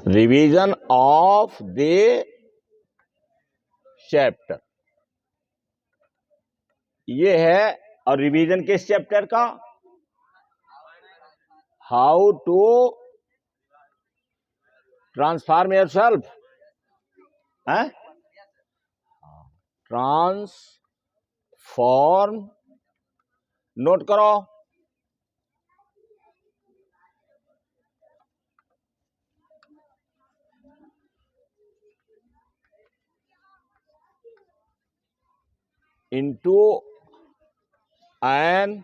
Revision of the chapter, ये है। और रिवीजन किस चैप्टर का? हाउ टू ट्रांसफॉर्म योरसेल्फ, है ट्रांसफॉर्म, नोट करो। into an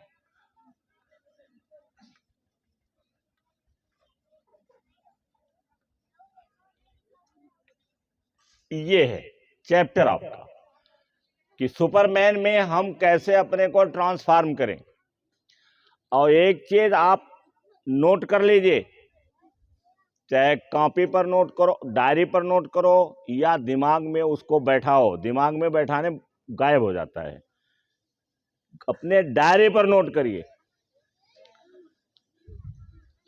ये है चैप्टर आपका कि सुपरमैन में हम कैसे अपने को ट्रांसफॉर्म करें। और एक चीज आप नोट कर लीजिए, चाहे कॉपी पर नोट करो, डायरी पर नोट करो, या दिमाग में उसको बैठाओ। दिमाग में बैठाने गायब हो जाता है, अपने डायरी पर नोट करिए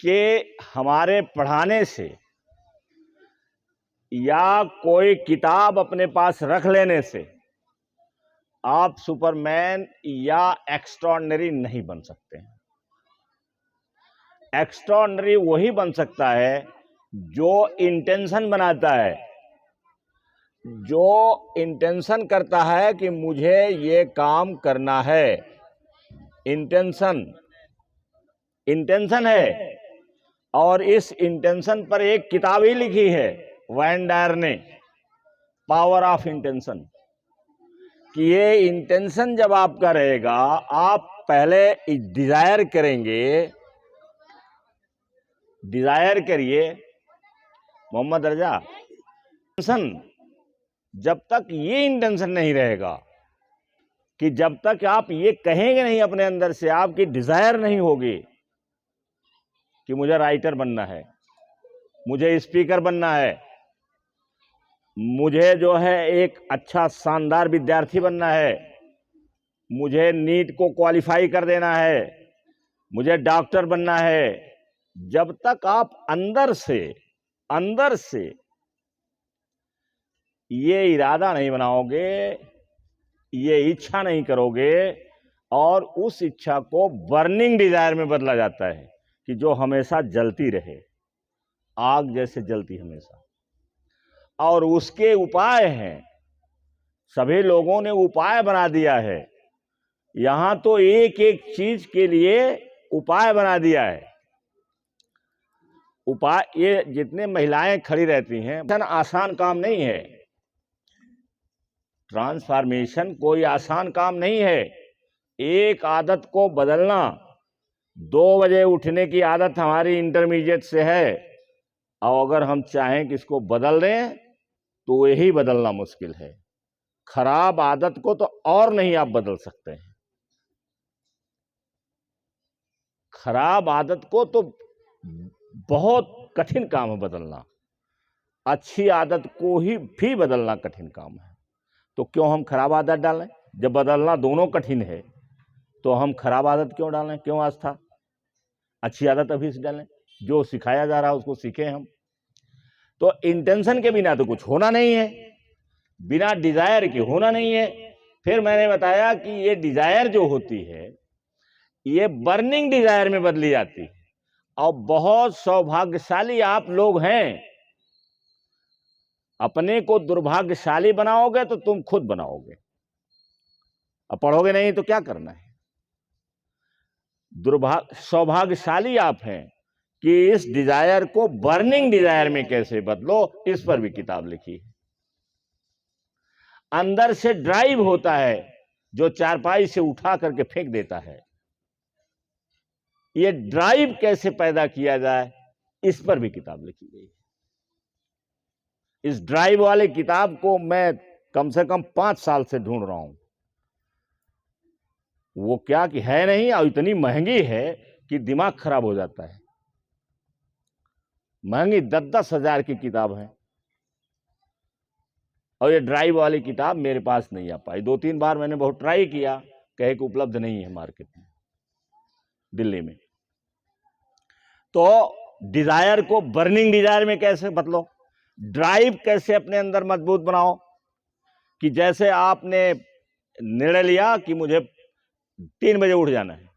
कि हमारे पढ़ाने से या कोई किताब अपने पास रख लेने से आप सुपरमैन या एक्स्ट्राऑर्डिनरी नहीं बन सकते हैं। एक्स्ट्राऑर्डिनरी वही बन सकता है जो इंटेंशन बनाता है, जो इंटेंशन करता है कि मुझे ये काम करना है। इंटेंशन है। और इस इंटेंशन पर एक किताब ही लिखी है वैन डायर ने, पावर ऑफ इंटेंशन, कि ये इंटेंशन जब आपका रहेगा, आप पहले डिजायर करेंगे। डिजायर करिए मोहम्मद रजा, इंटेंशन जब तक ये इंटेंशन नहीं रहेगा, कि जब तक आप ये कहेंगे नहीं अपने अंदर से, आपकी डिजायर नहीं होगी कि मुझे राइटर बनना है, मुझे स्पीकर बनना है, मुझे जो है एक अच्छा शानदार विद्यार्थी बनना है, मुझे नीट को क्वालिफाई कर देना है, मुझे डॉक्टर बनना है। जब तक आप अंदर से ये इरादा नहीं बनाओगे, ये इच्छा नहीं करोगे, और उस इच्छा को बर्निंग डिजायर में बदला जाता है कि जो हमेशा जलती रहे, आग जैसे जलती हमेशा। और उसके उपाय हैं, सभी लोगों ने उपाय बना दिया है। यहां तो एक एक चीज के लिए उपाय बना दिया है। उपाय, ये जितने महिलाएं खड़ी रहती हैं, आसान काम नहीं है। ट्रांसफॉर्मेशन कोई आसान काम नहीं है। एक आदत को बदलना, 2 बजे उठने की आदत हमारी इंटरमीडिएट से है, और अगर हम चाहें कि इसको बदल दें तो यही बदलना मुश्किल है। खराब आदत को तो और नहीं आप बदल सकते हैं। खराब आदत को तो बहुत कठिन काम है बदलना, अच्छी आदत को ही भी बदलना कठिन काम है। तो क्यों हम खराब आदत डालें? जब बदलना दोनों कठिन है तो हम खराब आदत क्यों डालें? क्यों आस्था? अच्छी आदत अभी से डालें, जो सिखाया जा रहा है उसको सीखें हम। तो इंटेंशन के बिना तो कुछ होना नहीं है, बिना डिजायर के होना नहीं है। फिर मैंने बताया कि ये डिजायर जो होती है, ये बर्निंग डिजायर में बदली जाती है। और बहुत सौभाग्यशाली आप लोग हैं। अपने को दुर्भाग्यशाली बनाओगे तो तुम खुद बनाओगे, अब पढ़ोगे नहीं तो क्या करना है। सौभाग्यशाली आप हैं कि इस डिजायर को बर्निंग डिजायर में कैसे बदलो, इस पर भी किताब लिखी है। अंदर से ड्राइव होता है जो चारपाई से उठा करके फेंक देता है। ये ड्राइव कैसे पैदा किया जाए, इस पर भी किताब लिखी गई है। इस ड्राइव वाले किताब को मैं कम से कम 5 साल से ढूंढ रहा हूं। वो क्या कि है नहीं, और इतनी महंगी है कि दिमाग खराब हो जाता है। महंगी 10-10 हजार की किताब है, और ये ड्राइव वाली किताब मेरे पास नहीं आ पाई। 2-3 बार मैंने बहुत ट्राई किया, कहे कि उपलब्ध नहीं है मार्केट में, दिल्ली में। तो डिजायर को बर्निंग डिजायर में कैसे बदलो, ड्राइव कैसे अपने अंदर मजबूत बनाओ, कि जैसे आपने निर्णय लिया कि मुझे 3 बजे उठ जाना है,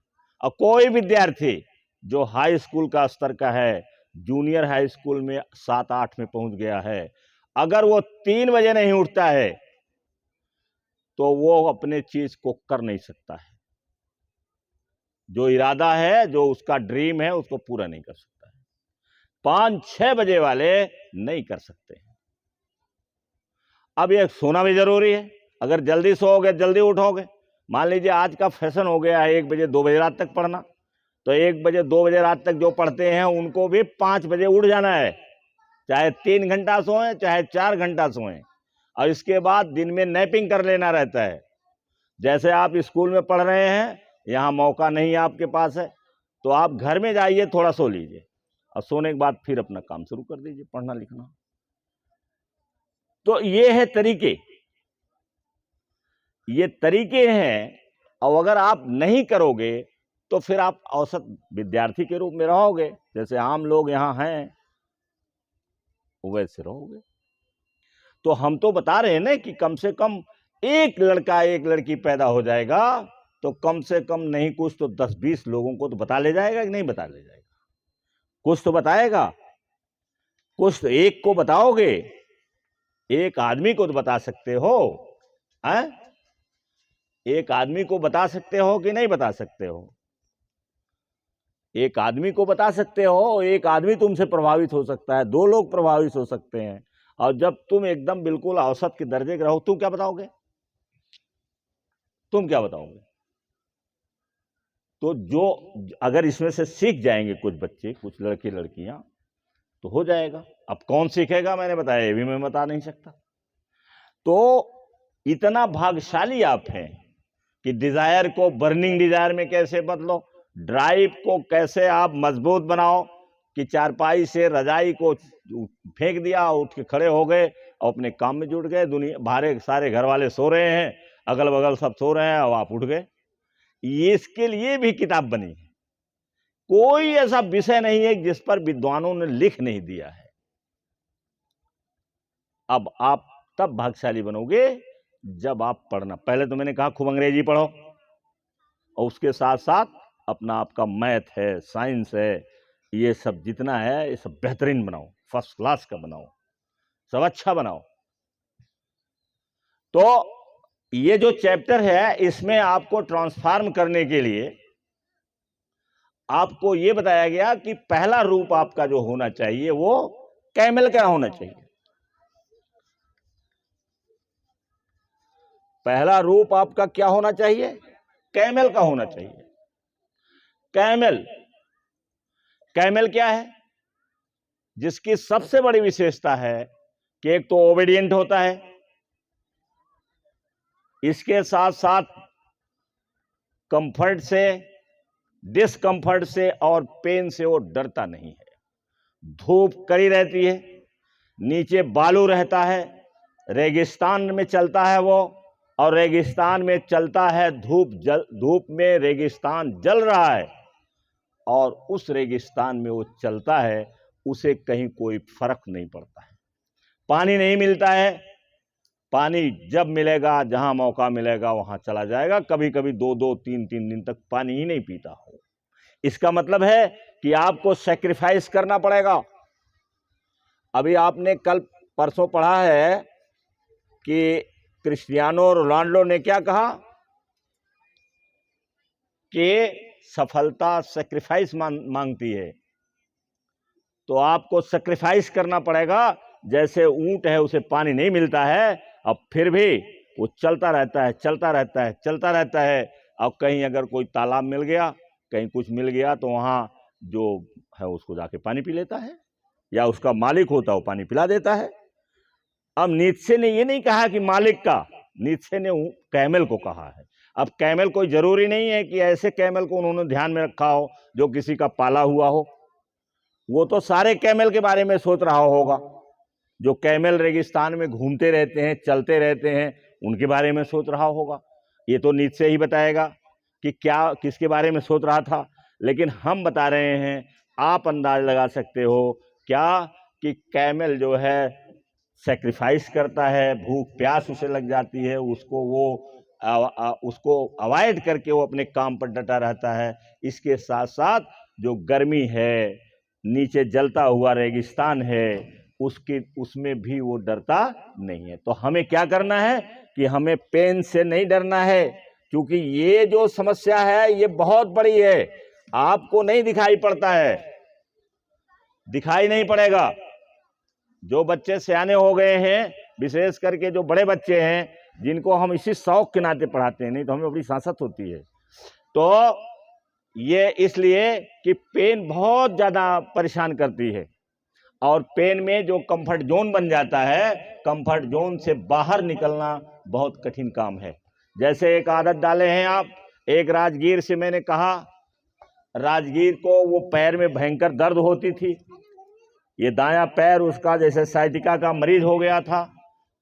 और कोई विद्यार्थी जो हाई स्कूल का स्तर का है, जूनियर हाई स्कूल में 7-8 में पहुंच गया है, अगर वो 3 बजे नहीं उठता है तो वो अपने चीज को कर नहीं सकता है। जो इरादा है, जो उसका ड्रीम है, उसको पूरा नहीं कर सकता है। 5-6 बजे वाले नहीं कर सकते हैं। अब ये सोना भी जरूरी है। अगर जल्दी सोओगे, जल्दी उठोगे, मान लीजिए आज का फैशन हो गया है 1 बजे 2 बजे रात तक पढ़ना, तो 1 बजे 2 बजे रात तक जो पढ़ते हैं उनको भी 5 बजे उठ जाना है, चाहे 3 घंटा सोएं चाहे 4 घंटा सोएं, और इसके बाद दिन में नैपिंग कर लेना रहता है। जैसे आप स्कूल में पढ़ रहे हैं, यहाँ मौका नहीं आपके पास है, तो आप घर में जाइए, थोड़ा सो लीजिए, और सोने के बाद फिर अपना काम शुरू कर दीजिए, पढ़ना लिखना। तो ये है तरीके, ये तरीके हैं। और अगर आप नहीं करोगे तो फिर आप औसत विद्यार्थी के रूप में रहोगे, जैसे आम लोग यहाँ हैं वैसे रहोगे। तो हम तो बता रहे हैं ना कि कम से कम एक लड़का एक लड़की पैदा हो जाएगा तो कम से कम नहीं कुछ तो 10-20 लोगों को तो बता ले जाएगा कि नहीं बता ले जाएगा, कुछ तो बताएगा, कुछ तो एक को बताओगे, एक आदमी को तो बता सकते हो, हैं? एक आदमी को बता सकते हो कि नहीं बता सकते हो? एक आदमी को बता सकते हो, एक आदमी तुमसे प्रभावित हो सकता है, 2 लोग प्रभावित हो सकते हैं, और जब तुम एकदम बिल्कुल औसत के दर्जे के रहो, तुम क्या बताओगे? तुम क्या बताओगे? तो जो अगर इसमें से सीख जाएंगे कुछ बच्चे, कुछ लड़के लड़कियां, तो हो जाएगा। अब कौन सीखेगा मैंने बताया, ये भी मैं बता नहीं सकता। तो इतना भाग्यशाली आप हैं कि डिजायर को बर्निंग डिजायर में कैसे बदलो, ड्राइव को कैसे आप मजबूत बनाओ, कि चारपाई से रजाई को फेंक दिया, उठ के खड़े हो गए और अपने काम में जुट गए। दुनिया भारे सारे घर वाले सो रहे हैं, अगल बगल सब सो रहे हैं, और आप उठ गए। ये इसके लिए भी किताब बनी है। कोई ऐसा विषय नहीं है जिस पर विद्वानों ने लिख नहीं दिया है। अब आप तब भाग्यशाली बनोगे जब आप पढ़ना, पहले तो मैंने कहा खूब अंग्रेजी पढ़ो, और उसके साथ साथ अपना आपका मैथ है, साइंस है, ये सब जितना है ये सब बेहतरीन बनाओ, फर्स्ट क्लास का बनाओ, सब अच्छा बनाओ। तो ये जो चैप्टर है इसमें आपको ट्रांसफॉर्म करने के लिए आपको ये बताया गया कि पहला रूप आपका जो होना चाहिए वो कैमल का होना चाहिए। पहला रूप आपका क्या होना चाहिए? कैमल का होना चाहिए। कैमल, कैमल क्या है? जिसकी सबसे बड़ी विशेषता है कि एक तो ओबीडिएंट होता है, इसके साथ साथ कंफर्ट से, डिस्कंफर्ट से और पेन से वो डरता नहीं है। धूप कड़ी रहती है, नीचे बालू रहता है, रेगिस्तान में चलता है वो, और रेगिस्तान में चलता है, धूप में रेगिस्तान जल रहा है, और उस रेगिस्तान में वो चलता है, उसे कहीं कोई फर्क नहीं पड़ता है। पानी नहीं मिलता है, पानी जब मिलेगा, जहां मौका मिलेगा वहां चला जाएगा, कभी कभी 2-2, 3-3 दिन तक पानी ही नहीं पीता हो। इसका मतलब है कि आपको सैक्रिफाइस करना पड़ेगा। अभी आपने कल परसों पढ़ा है कि क्रिस्टियानो रोनाल्डो ने क्या कहा कि सफलता सैक्रिफाइस मांगती है। तो आपको सैक्रिफाइस करना पड़ेगा। जैसे ऊंट है, उसे पानी नहीं मिलता है, अब फिर भी वो चलता रहता है, चलता रहता है, चलता रहता है। अब कहीं अगर कोई तालाब मिल गया, कहीं कुछ मिल गया, तो वहां जो है उसको जाके पानी पी लेता है, या उसका मालिक होता है वो पानी पिला देता है। अब नीत्शे ने ये नहीं कहा कि मालिक का, नीत्शे ने कैमल को कहा है। अब कैमल कोई जरूरी नहीं है कि ऐसे कैमल को उन्होंने ध्यान में रखा हो जो किसी का पाला हुआ हो, वो तो सारे कैमल के बारे में सोच रहा होगा। जो कैमल रेगिस्तान में घूमते रहते हैं, चलते रहते हैं, उनके बारे में सोच रहा होगा। ये तो नीत्शे ही बताएगा कि क्या किसके बारे में सोच रहा था। लेकिन हम बता रहे हैं आप अंदाज लगा सकते हो क्या कि कैमल जो है सेक्रीफाइस करता है, भूख प्यास उसे लग जाती है, उसको वो उसको अवॉइड करके वो अपने काम पर डटा रहता है। इसके साथ साथ जो गर्मी है, नीचे जलता हुआ रेगिस्तान है, उसमें भी वो डरता नहीं है। तो हमें क्या करना है कि हमें पेन से नहीं डरना है, क्योंकि ये जो समस्या है ये बहुत बड़ी है, आपको नहीं दिखाई पड़ता है, दिखाई नहीं पड़ेगा। जो बच्चे सियाने हो गए हैं, विशेष करके जो बड़े बच्चे हैं, जिनको हम इसी शौक के नाते पढ़ाते हैं, नहीं तो हमें बड़ी सांसत होती है। तो ये इसलिए कि पेन बहुत ज़्यादा परेशान करती है, और पेन में जो कंफर्ट जोन बन जाता है, कंफर्ट जोन से बाहर निकलना बहुत कठिन काम है। जैसे एक आदत डाले हैं आप, एक राजगीर से मैंने कहा, राजगीर को वो पैर में भयंकर दर्द होती थी, ये दायां पैर उसका जैसे साइटिका का मरीज हो गया था,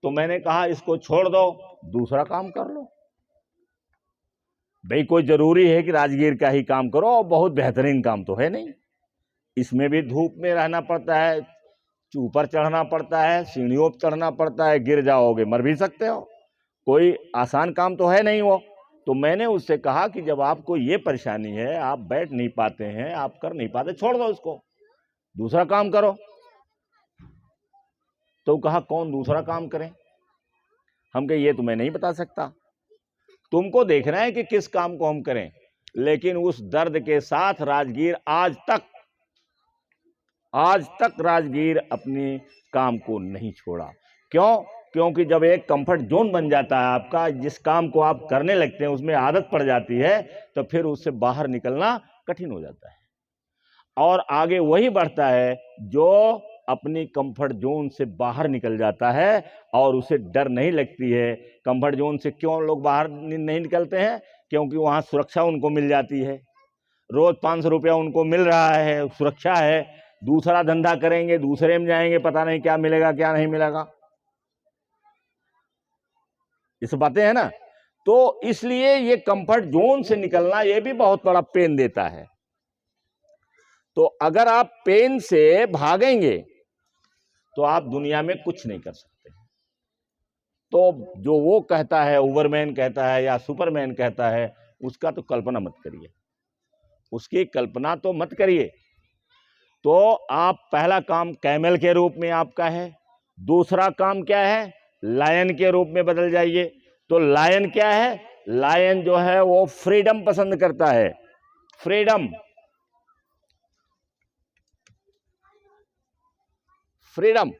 तो मैंने कहा इसको छोड़ दो, दूसरा काम कर लो। भाई कोई जरूरी है कि राजगीर का ही काम करो, और बहुत बेहतरीन काम तो है नहीं, इसमें भी धूप में रहना पड़ता है, ऊपर चढ़ना पड़ता है, सीढ़ियों पर चढ़ना पड़ता है, गिर जाओगे, मर भी सकते हो, कोई आसान काम तो है नहीं वो। तो मैंने उससे कहा कि जब आपको ये परेशानी है, आप बैठ नहीं पाते हैं, आप कर नहीं पाते, छोड़ दो उसको, दूसरा काम करो। तो कहा कौन दूसरा काम करें? हम कहे ये तो मैं नहीं बता सकता, तुमको देखना है कि किस काम को हम करें। लेकिन उस दर्द के साथ राजगीर आज तक राजगीर अपने काम को नहीं छोड़ा। क्यों? क्योंकि जब एक कंफर्ट जोन बन जाता है आपका, जिस काम को आप करने लगते हैं उसमें आदत पड़ जाती है, तो फिर उससे बाहर निकलना कठिन हो जाता है, और आगे वही बढ़ता है जो अपनी कंफर्ट जोन से बाहर निकल जाता है और उसे डर नहीं लगती है। कंफर्ट जोन से क्यों लोग बाहर नहीं निकलते हैं? क्योंकि वहाँ सुरक्षा उनको मिल जाती है, रोज 500 रुपया उनको मिल रहा है, सुरक्षा है। दूसरा धंधा करेंगे, दूसरे में जाएंगे, पता नहीं क्या मिलेगा क्या नहीं मिलेगा, ये सब बातें हैं ना। तो इसलिए ये कंफर्ट जोन से निकलना ये भी बहुत बड़ा पेन देता है। तो अगर आप पेन से भागेंगे तो आप दुनिया में कुछ नहीं कर सकते। तो जो वो कहता है, ओवरमैन कहता है या सुपरमैन कहता है, उसका तो कल्पना मत करिए, उसकी कल्पना तो मत करिए। तो आप पहला काम कैमल के रूप में आपका है, दूसरा काम क्या है? लायन के रूप में बदल जाइए। तो लायन क्या है? लायन जो है वो फ्रीडम पसंद करता है, फ्रीडम, फ्रीडम,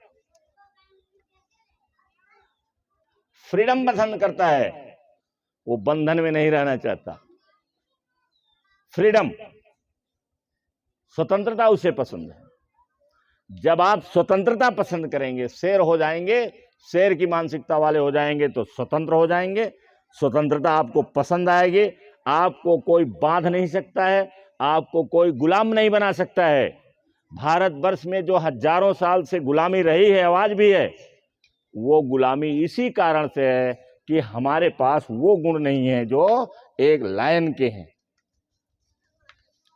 फ्रीडम पसंद करता है, वो बंधन में नहीं रहना चाहता। फ्रीडम, स्वतंत्रता उसे पसंद है। जब आप स्वतंत्रता पसंद करेंगे, शेर हो जाएंगे, शेर की मानसिकता वाले हो जाएंगे तो स्वतंत्र हो जाएंगे, स्वतंत्रता आपको पसंद आएगी, आपको कोई बांध नहीं सकता है, आपको कोई गुलाम नहीं बना सकता है। भारतवर्ष में जो हजारों साल से गुलामी रही है, आज भी है, वो गुलामी इसी कारण से है कि हमारे पास वो गुण नहीं है जो एक लायन के हैं।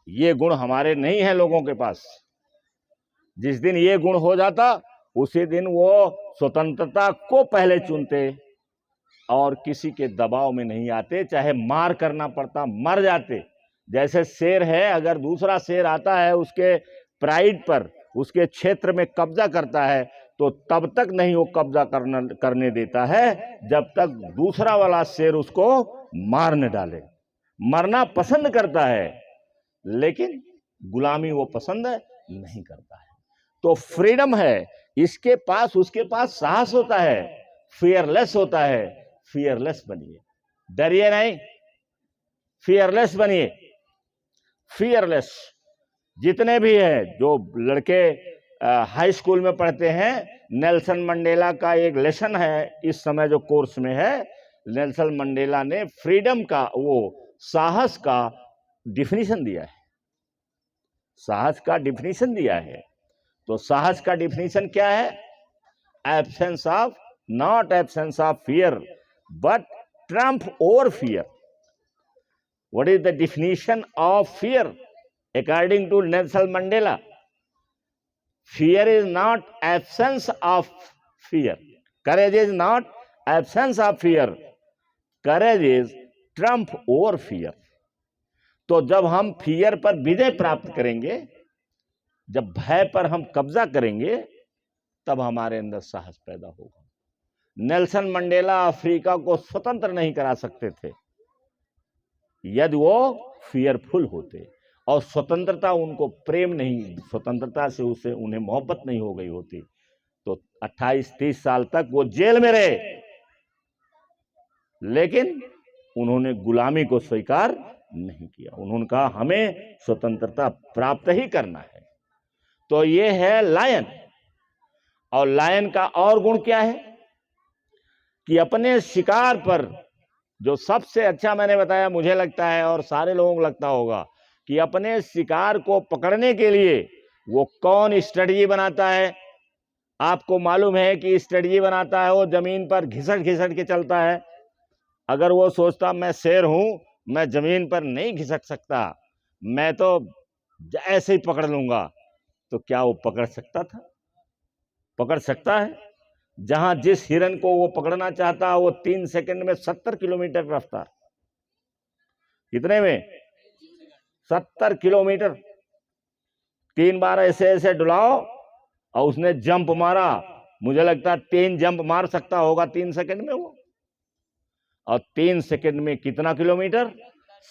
ये गुण हमारे नहीं है लोगों के पास। जिस दिन ये गुण हो जाता, उसी दिन वो स्वतंत्रता को पहले चुनते और किसी के दबाव में नहीं आते, चाहे मार करना पड़ता मर जाते। जैसे शेर है, अगर दूसरा शेर आता है उसके प्राइड पर, उसके क्षेत्र में कब्जा करता है, तो तब तक नहीं वो कब्जा करने देता है जब तक दूसरा वाला शेर उसको मार न डाले। मरना पसंद करता है, लेकिन गुलामी वो पसंद नहीं करता है। तो फ्रीडम है इसके पास, उसके पास साहस होता है, फियरलेस होता है। फियरलेस बनिए, डरिए नहीं, फियरलेस बनिए, फियरलेस। जितने भी हैं, जो लड़के हाई स्कूल में पढ़ते हैं, नेल्सन मंडेला का एक लेसन है इस समय जो कोर्स में है, नेल्सन मंडेला ने फ्रीडम का, वो साहस का डिफिनीशन दिया है, साहस का डिफिनीशन दिया है। तो साहस का डिफिनीशन क्या है? Absence of, not absence of fear, but Trump over fear. What is the definition of fear? According to Nelson Mandela, fear is not absence of fear. Courage is not absence of fear. Courage is trump over fear. तो जब हम fear पर विजय प्राप्त करेंगे, जब भय पर हम कब्जा करेंगे, तब हमारे अंदर साहस पैदा होगा। नेल्सन मंडेला अफ्रीका को स्वतंत्र नहीं करा सकते थे यदि वो फियरफुल होते, और स्वतंत्रता उनको प्रेम नहीं, स्वतंत्रता से उसे उन्हें मोहब्बत नहीं हो गई होती तो 28-30 साल तक वो जेल में रहे, लेकिन उन्होंने गुलामी को स्वीकार नहीं किया। उन्होंने कहा हमें स्वतंत्रता प्राप्त ही करना है। तो ये है लायन। और लायन का और गुण क्या है कि अपने शिकार पर, जो सबसे अच्छा मैंने बताया मुझे लगता है और सारे लोगों को लगता होगा, कि अपने शिकार को पकड़ने के लिए वो कौन स्ट्रेटजी बनाता है। आपको मालूम है कि स्ट्रेटजी बनाता है वो जमीन पर घिसट घिसट के चलता है। अगर वो सोचता मैं शेर हूं, मैं जमीन पर नहीं घिसक सकता, मैं तो ऐसे ही पकड़ लूंगा, तो क्या वो पकड़ सकता था? पकड़ सकता है? जहां जिस हिरन को वो पकड़ना चाहता वो 3 सेकंड में 70 किलोमीटर रफ्तार, कितने में? 70 किलोमीटर। 3 बार ऐसे ऐसे डुलाओ और उसने जंप मारा, मुझे लगता है 3 जंप मार सकता होगा 3 सेकंड में वो। और 3 सेकंड में कितना किलोमीटर?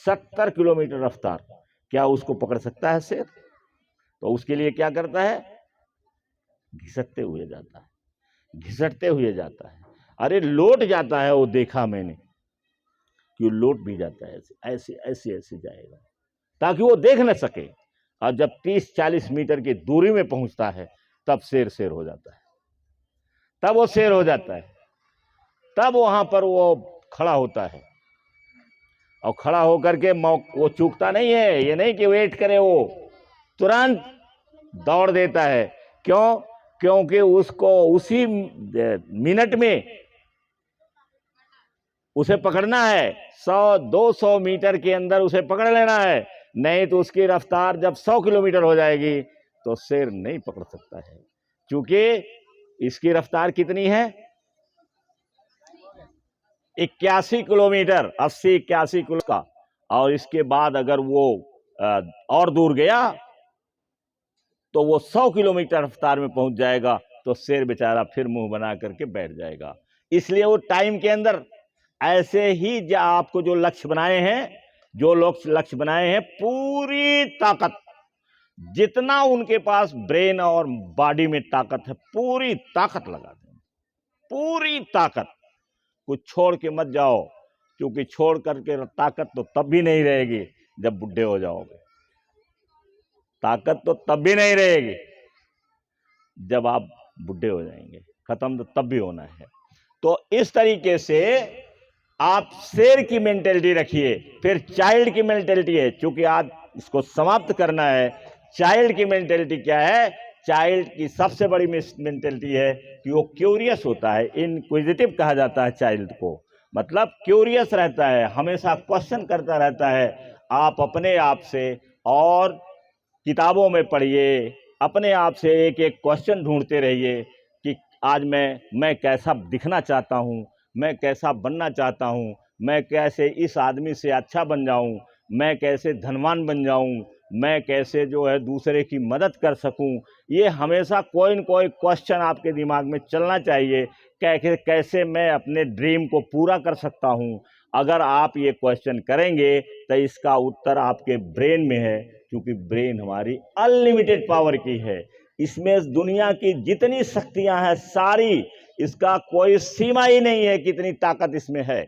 70 किलोमीटर रफ्तार। क्या उसको पकड़ सकता है शेर? तो उसके लिए क्या करता है? घिसटते हुए जाता है, घिसटते हुए जाता है। अरे लौट जाता है, वो देखा मैंने कि वो लौट भी जाता है, ऐसे ऐसे ऐसे जाएगा ताकि वो देख न सके। और जब 30-40 मीटर की दूरी में पहुंचता है तब शेर शेर हो जाता है, तब वो शेर हो जाता है। तब वहां पर वो खड़ा होता है और खड़ा होकर के वो चूकता नहीं है। ये नहीं कि वेट करे, वो तुरंत दौड़ देता है। क्यों? क्योंकि उसको उसी मिनट में उसे पकड़ना है। 100-200 मीटर के अंदर उसे पकड़ लेना है, नहीं तो उसकी रफ्तार जब 100 किलोमीटर हो जाएगी तो शेर नहीं पकड़ सकता है। क्योंकि इसकी रफ्तार कितनी है? 81 किलोमीटर, 80-81 किलो का। और इसके बाद अगर वो और दूर गया तो वो 100 किलोमीटर रफ्तार में पहुंच जाएगा, तो शेर बेचारा फिर मुंह बना करके बैठ जाएगा। इसलिए वो टाइम के अंदर ऐसे ही जो आपको जो लक्ष्य बनाए हैं, जो लोग लक्ष्य बनाए हैं, पूरी ताकत, जितना उनके पास ब्रेन और बॉडी में ताकत है, पूरी ताकत लगा दें, पूरी ताकत। कुछ छोड़ के मत जाओ, क्योंकि छोड़ करके ताकत तो तब भी नहीं रहेगी जब बुढ़े हो जाओगे। ताकत तो तब भी नहीं रहेगी जब आप बुढ़े हो जाएंगे, खत्म तो तब भी होना है। तो इस तरीके से आप शेर की मेंटेलिटी रखिए। फिर चाइल्ड की मेंटेलिटी है, क्योंकि आज इसको समाप्त करना है। चाइल्ड की मेंटेलिटी क्या है? चाइल्ड की सबसे बड़ी मेंटेलिटी है कि वो क्यूरियस होता है, इनक्विजिटिव कहा जाता है चाइल्ड को। मतलब क्यूरियस रहता है, हमेशा क्वेश्चन करता रहता है। आप अपने आप से और किताबों में पढ़िए, अपने आप से एक एक क्वेश्चन ढूंढते रहिए कि आज मैं कैसा दिखना चाहता हूँ, मैं कैसा बनना चाहता हूँ, मैं कैसे इस आदमी से अच्छा बन जाऊँ, मैं कैसे धनवान बन जाऊँ, मैं कैसे जो है दूसरे की मदद कर सकूँ। ये हमेशा कोई न कोई क्वेश्चन आपके दिमाग में चलना चाहिए, कैसे मैं अपने ड्रीम को पूरा कर सकता हूँ। अगर आप ये क्वेश्चन करेंगे तो इसका उत्तर आपके ब्रेन में है, क्योंकि ब्रेन हमारी अनलिमिटेड पावर की है। इसमें दुनिया की जितनी शक्तियां हैं सारी, इसका कोई सीमा ही नहीं है, कितनी ताकत इसमें है।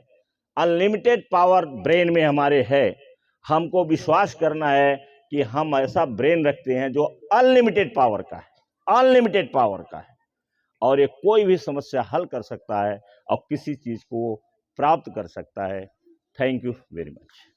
अनलिमिटेड पावर ब्रेन में हमारे है। हमको विश्वास करना है कि हम ऐसा ब्रेन रखते हैं जो अनलिमिटेड पावर का है, अनलिमिटेड पावर का है, और ये कोई भी समस्या हल कर सकता है और किसी चीज को प्राप्त कर सकता है। Thank you very much.